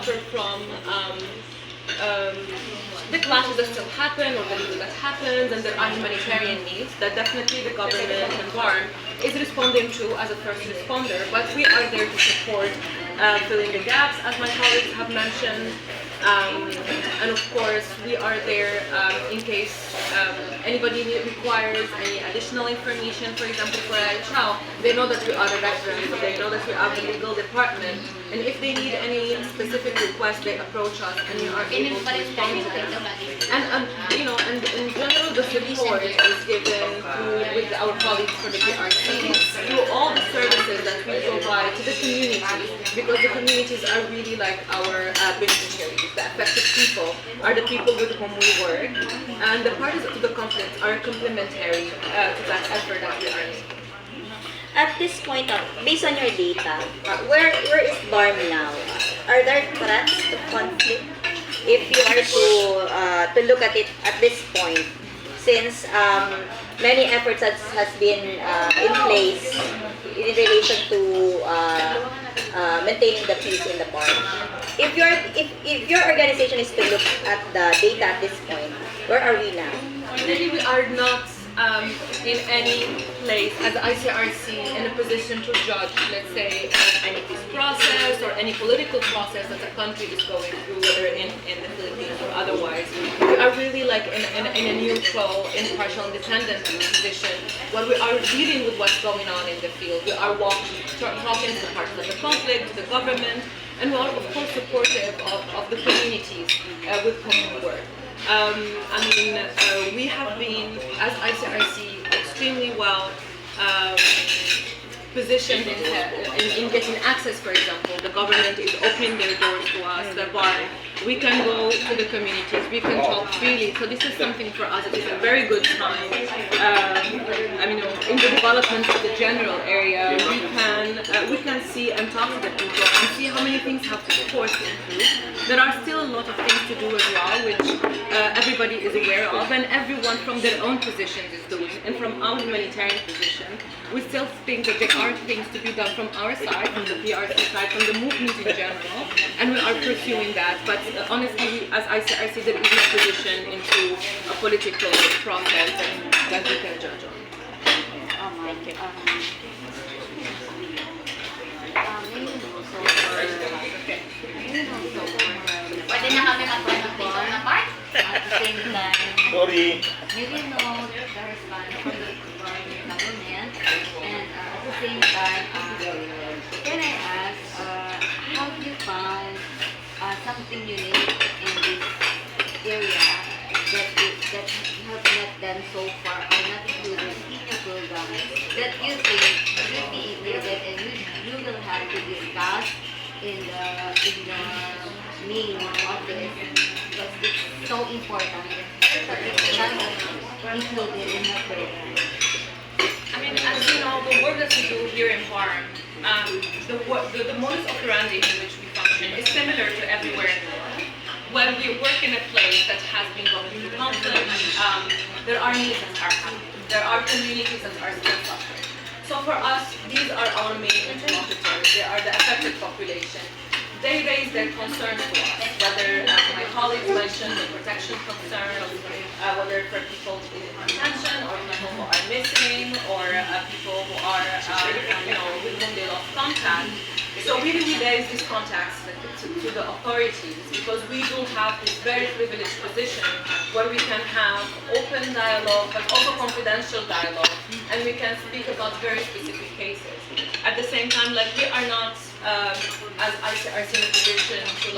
suffer from the clashes that still happen or the legal that happens, and there are humanitarian needs that definitely the government and VARM is responding to as a first responder, but we are there to support filling the gaps, as my colleagues have mentioned. And of course, we are there in case anybody requires any additional information, for example, for a child. They know that we are a reference, they know that we have the legal department, and if they need any specific request, they approach us and we are able to respond to them. And you know, and in general, the support is given with our colleagues for the PRC through all the services that we provide to the community, because the communities are really like our beneficiaries. The affected people are the people with whom we work, and the parties to the conflict are complementary to that effort that we are making. At this point, based on your data, where is BARM now? Are there threats to conflict? If you are to look at it at this point, since many efforts has been in place in relation to maintaining the peace in the BARM. If your organization is to look at the data at this point, where are we now? Really, we are not in any place as ICRC in a position to judge, let's say, any peace process or any political process that the country is going through, whether in the Philippines or otherwise. We are really like in a neutral, impartial, independent position. When we are dealing with what's going on in the field, we are talking to the parties of the conflict, to the government, and we are of course supportive of the communities with whom we work. We have been, as ICRC, extremely well positioned in getting access, for example. The government is opening their doors to us, thereby we can go to the communities, we can talk freely. So this is something for us, it is a very good time. In the development of the general area, we can see and talk to the people and see how many things have to course improve. There are still a lot of things to do as well, which everybody is aware of, and everyone from their own positions is doing. And from our humanitarian position, we still think that there are things to be done from our side, from the PRC side, from the movement in general, and we are pursuing that. But honestly, as ICRC, there is no position into a political process that we can judge on. Thank you. Pwede na kami mag-consultation na part? At the same time, Sorry. maybe know the response from the government, and at the same time, can I ask, have you found something unique in this area that you have not done so far or not included in your program that you think should be included and you will have to discuss in the main office, because it's so important that it's not included in the program? As you know, the work that we do here in BARM, the modus operandi in which we function is similar to everywhere in the world. When we work in a place that has been going through conflict, there are needs that are happening. There are communities that are still suffering. So for us, these are our main interlocutors. They are the affected population. They raise their concerns to us, whether, as my colleagues mentioned, the protection concerns, whether for people in detention, or people who are missing, or people who are, with whom they lost contact. So we really raise these contacts to the authorities, because we do have this very privileged position where we can have open dialogue, but also confidential dialogue, and we can speak about very specific cases. At the same time, we are not, as ICRC, in a position to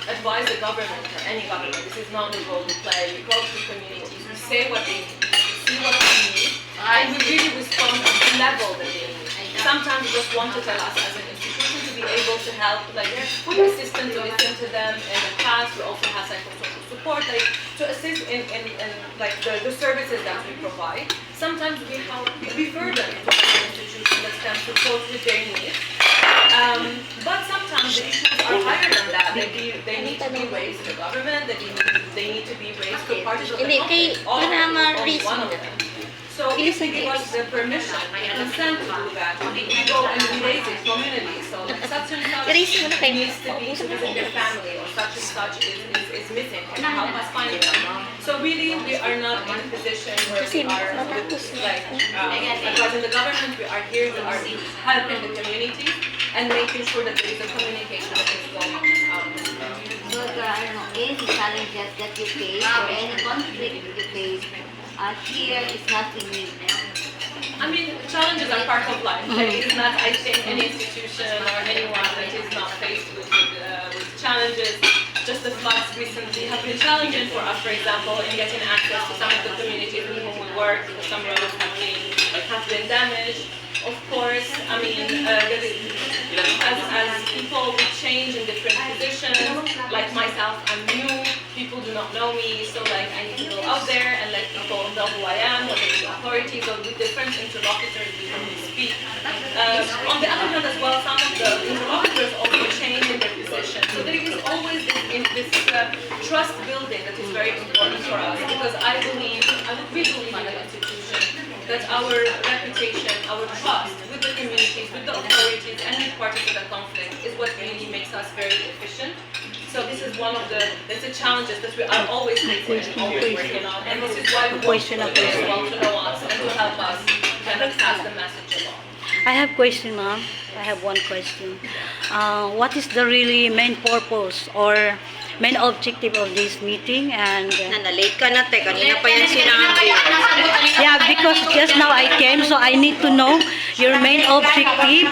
advise the government or any government. This is not the role we play. We go to communities, we say what they need, we see what they need, and we really respond at the level that they need. Sometimes we just want to tell us as an institution to be able to help, put assistance to listen to them. In the past, we also have psychosocial support, to assist in the services that we provide. Sometimes we refer them to other institutions that can support with their needs. But sometimes the issues are higher than that. They need to be raised to the government, they need to be raised to parties of the conflict. All one of them. So if they give us the permission and consent to do that, we go and we raise it communally. So such and such needs to be to visit their family, or such and such is missing. Can you help us find them? So really, we are not in a position where we are like advising the government. We are here, we are helping the community and making sure that there is a communication that is going out. So there are any challenges that you face or any conflict you face. Here is nothing new. I mean, challenges are part of life. There is not, I think, any institution or anyone that is not faced with challenges. Just the floods recently have been challenging for us, for example, in getting access to some of the communities in whom we work, because some roads have been damaged. Of course, I mean, as people, we change in different positions. Like myself, I'm new. People do not know me, so like I need to go out there and let people know who I am, whether it's authorities or with different interlocutors with whom we speak. On the other hand as well, some of the interlocutors also change in their position. So there is always this trust building that is very important for us, because we believe in the institution, that our reputation, our trust with the communities, with the authorities and with parties to the conflict is what really makes us very efficient. So this is one of the challenges that we are always facing and always working on. And this is why we want people as well to know us and to help us kind of pass the message along. I have question, ma'am. I have one question. What is the really main purpose or main objective of this meeting? And Na-late ka na, te. Kanina pa yan sinabi. yeah, because just now I came, so I need to know your main objective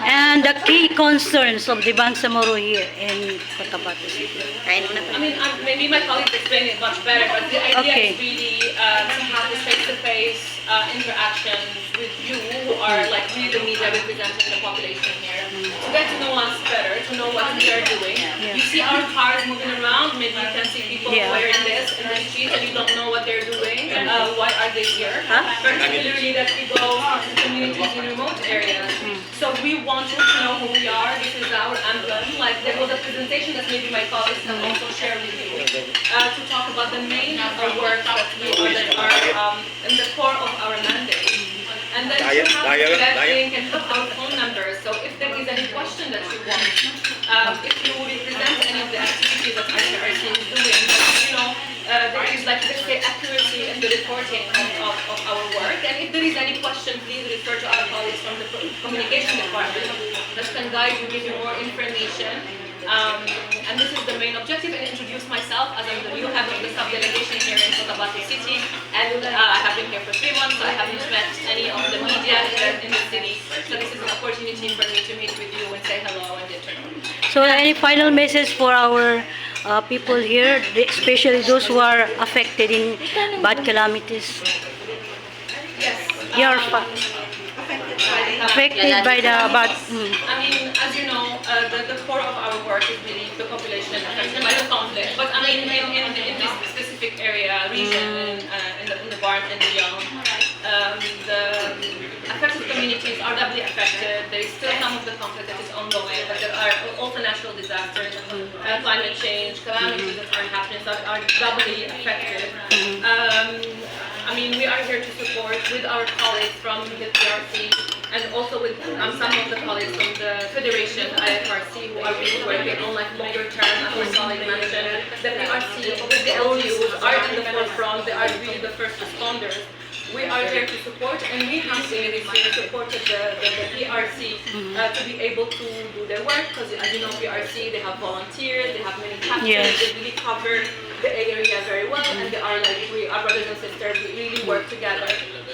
and the key concerns of the Bangsamoro here in Cotabato City. Kain mo na I mean, maybe my colleagues explain it much better, but the idea is really to have this face-to-face interaction with you, who are like really the media representing the population here, to get to know us better, to know what we are doing. You see our cars moving around, maybe you can see people wearing this in the streets and you don't know what they're doing. Why are they here? Particularly that we go to communities in remote areas. So we want you to know who we are. This is our emblem. Like there was a presentation that maybe my colleagues can also share with you to talk about the main work that are in the core of our mandate. And then you have that link and have our phone numbers. So if there is any question that you want, if you represent any of the activities that ICRC is doing, there is like, let's say, accuracy in the reporting of our work. And if there is any question, please refer to our colleagues from the communication department that can guide you, give you more information. And this is the main objective, and introduce myself as I'm the new head of the sub-delegation here in Cotabato City, and I have been here for 3 months, so I haven't met any of the media here in the city, so this is an opportunity for me to meet with you and say hello and get to know you. so any final message for our people here, especially those who are affected in bad calamities? Yes. You're affected by the bad. I mean, as you know, the core of our work is really the population affected by the conflict. But I mean, in this specific region, in the Barm and the Young, the affected communities are doubly affected. There is still some of the conflict that is ongoing, but there are also natural disasters, climate change, calamities that are happening that are doubly affected. I mean, we are here to support with our colleagues from the PRC and also with some of the colleagues from the Federation, ICRC, who are really working on like longer term, as my colleague mentioned. The PRC with the LUs are in the forefront, they are really the first responders. We are there to support, and we have really supported the PRC to be able to do their work, because as you know, PRC, they have volunteers, they have many captains, they really cover the area very well, and they are like, we are brothers and sisters, we really work together.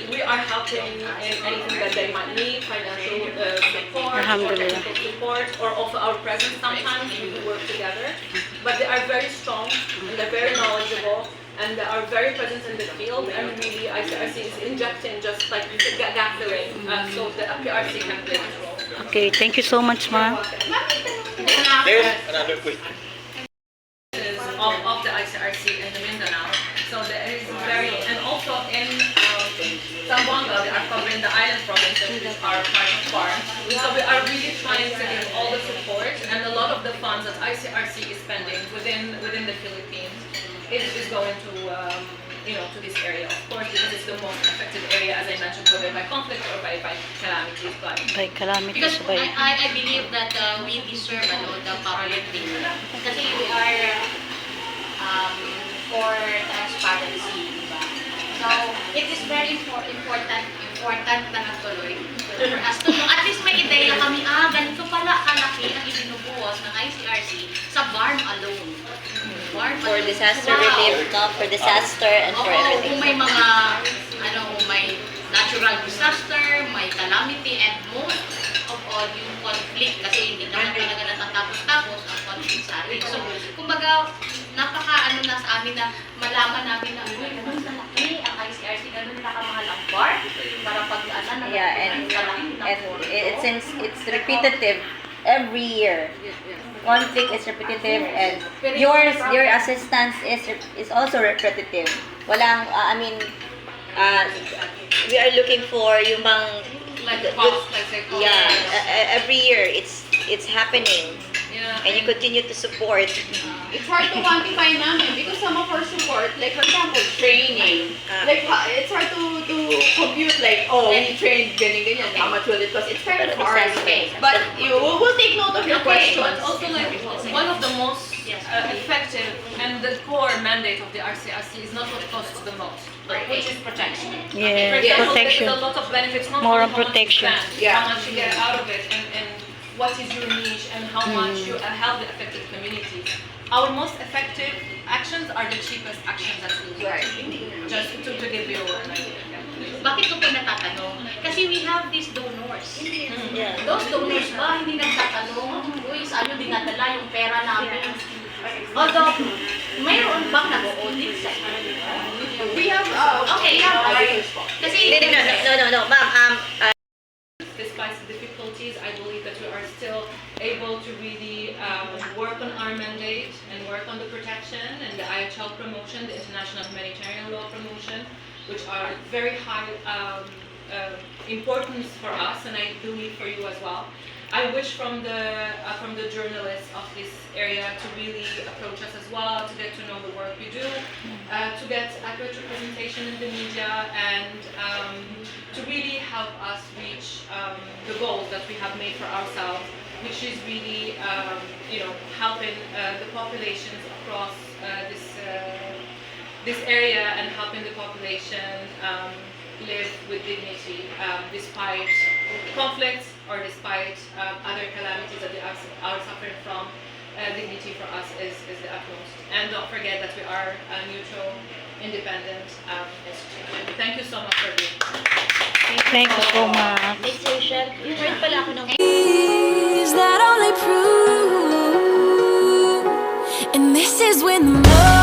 We are helping in anything that they might need, financial support, or technical support, or also our presence sometimes, we do work together. But they are very strong, and they're very knowledgeable, and they are very present in the field, and really ICRC is injecting just like gap filling, so the PRC can play this role. Okay, thank you so much, ma'am. There's another question. Of the ICRC in the Mindanao. So there is and also in Zamboanga, they are covering the island provinces, which are part of FAR. So we are really trying to give all the support and a lot of the funds that ICRC is spending within the Philippines is going to to this area, of course, because it's the most affected area, as I mentioned, whether by conflict or by calamities. But By calamities, Because by... I believe that we deserve the public thing. Kasi we are for transparency, diba? So, it is very important na natuloy for us to know. At least may ideya kami, ganito pala kalaki ang ibinubuhos ng ICRC sa BARM alone. BARM For alone. disaster Wow. relief, no? For disaster and for Oo, everything. kung may mga, kung may natural disaster, may calamity, and most of all, yung conflict, kasi hindi naman talaga natatapos-tapos ang conflict sa atin. So, kumbaga, na sa amin na malaman namin na, ganun kalaki ang ICRC, ganun nakamahal ang bar, para pag-anan na Yeah, and since it's repetitive every year, conflict is repetitive, and your assistance is also repetitive. Walang, we are looking for yung bang, like cost, like say, cost. yeah, every year it's happening, Yeah. and you continue to support. It's hard to quantify namin because some of our support, like for example, training, it's hard to compute like, we trained ganyan, how much will it cost? It's kind of hard. But we'll take note of your But questions. also, like, one of the most effective and the core mandate of the ICRC is not what costs the most, which is protection. Yeah, For example, protection. there's a lot of benefits, not More only on how much you protection. spend, Yeah. how much you get out of it, and what is your niche, and how much you help the affected communities. Our most effective actions are the cheapest actions that we do. Right. Just to give you an idea. Bakit ko po natatanong? Kasi we have these donors. Yeah. Those donors ba, hindi nagtatanong, uy, saan nyo dinadala yung pera namin? Although, mayroon bang nag-audit sa inyo? We have, Okay, yeah. Kasi, No, ma'am. Despite the difficulties, I believe that we are still able to really work on our mandate and work on the protection and the IHL promotion, the International Humanitarian Law promotion, which are very high importance for us, and I believe for you as well. I wish from the journalists of this area to really approach us as well, to get to know the work we do, to get accurate representation in the media, and to really help us reach the goals that we have made for ourselves, which is really helping the populations across this area, and helping the population live with dignity despite conflicts or despite other calamities that they are suffering from. Dignity for us is the utmost. And don't forget that we are a neutral, independent institution. Thank you so much for being here. Thank you so much. Thanks, Rachel. Heard pala ako ng Is that all they prove? And this is when the